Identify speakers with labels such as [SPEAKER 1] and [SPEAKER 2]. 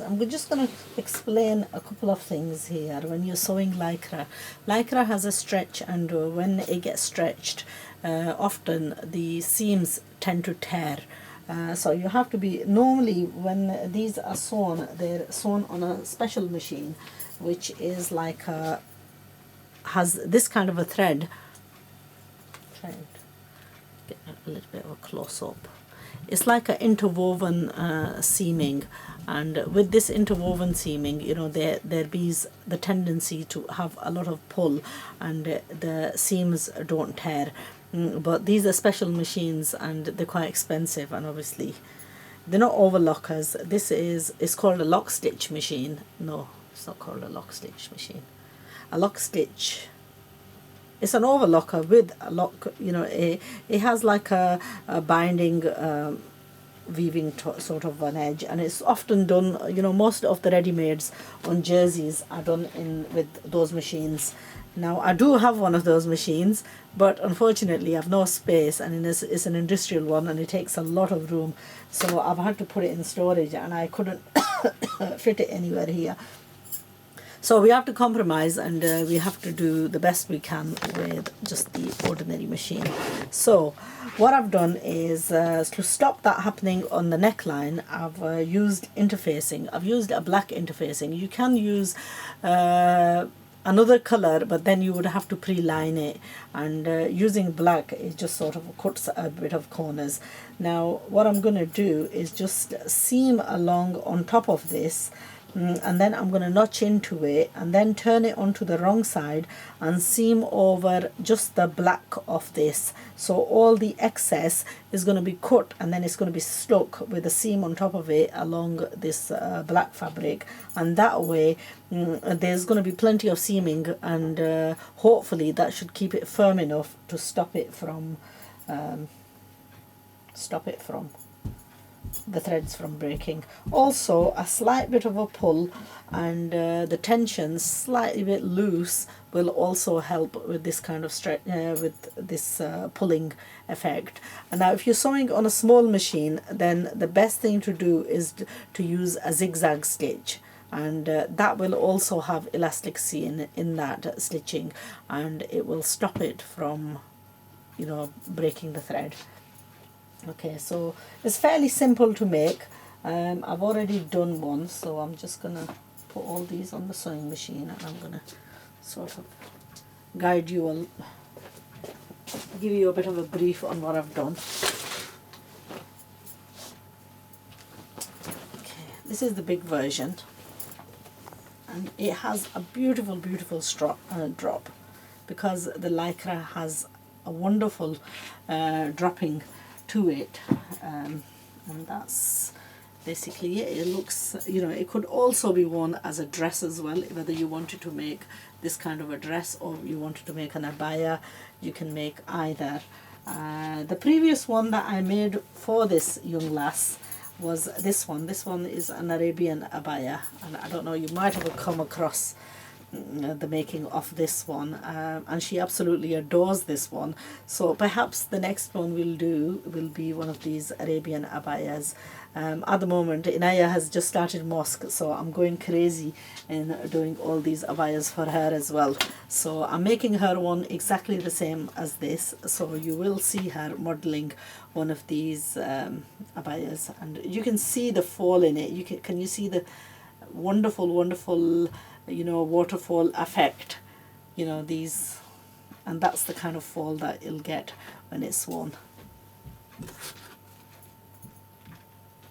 [SPEAKER 1] I'm just going to explain a couple of things here. When you're sewing lycra has a stretch, and when it gets stretched, often the seams tend to tear. So you have to be, normally when these are sewn, they're sewn on a special machine, which is like has this kind of a thread. Try and get a little bit of a close up. It's like an interwoven seaming, and with this interwoven seaming, you know, there be the tendency to have a lot of pull, and the seams don't tear. But these are special machines, and they're quite expensive, and obviously they're not overlockers. This is, it's called a lock stitch machine. No, it's not called a lock stitch machine. A lock stitch, it's an overlocker with a lock, you know. It has like a binding weaving sort of an edge, and it's often done, you know, most of the ready-mades on jerseys are done in with those machines. Now I do have one of those machines, but unfortunately I've no space, and it's an industrial one, and it takes a lot of room, so I've had to put it in storage, and I couldn't fit it anywhere here. So we have to compromise, and we have to do the best we can with just the ordinary machine. So what I've done is, to stop that happening on the neckline, I've used interfacing. I've used a black interfacing. You can use another color, but then you would have to pre-line it, and using black, it just sort of cuts a bit of corners. Now what I'm going to do is just seam along on top of this, and then I'm going to notch into it, and then turn it onto the wrong side and seam over just the black of this, so all the excess is going to be cut, and then it's going to be stuck with a seam on top of it along this black fabric, and that way there's going to be plenty of seaming, and hopefully that should keep it firm enough to stop it from the threads from breaking. Also, a slight bit of a pull, and the tension slightly bit loose will also help with this kind of stretch, with this pulling effect. And now if you're sewing on a small machine, then the best thing to do is to use a zigzag stitch, and that will also have elasticity in that stitching, and it will stop it from, you know, breaking the thread. Okay, so it's fairly simple to make. I've already done one, so I'm just gonna put all these on the sewing machine, and I'm gonna sort of guide you, give you a bit of a brief on what I've done. Okay, this is the big version, and it has a beautiful drop, because the lycra has a wonderful dropping to it, and that's basically it. It looks, you know, it could also be worn as a dress as well, whether you wanted to make this kind of a dress or you wanted to make an abaya, you can make either. The previous one that I made for this young lass was this one. This one is an Arabian abaya, and I don't know, you might have come across the making of this one, and she absolutely adores this one. So perhaps the next one we'll do will be one of these Arabian abayas. At the moment Inaya has just started mosque, so I'm going crazy in doing all these abayas for her as well. So I'm making her one exactly the same as this, so you will see her modeling one of these abayas, and you can see the fall in it. Can you see the wonderful, you know, waterfall effect, you know, these, and that's the kind of fall that you'll get when it's worn.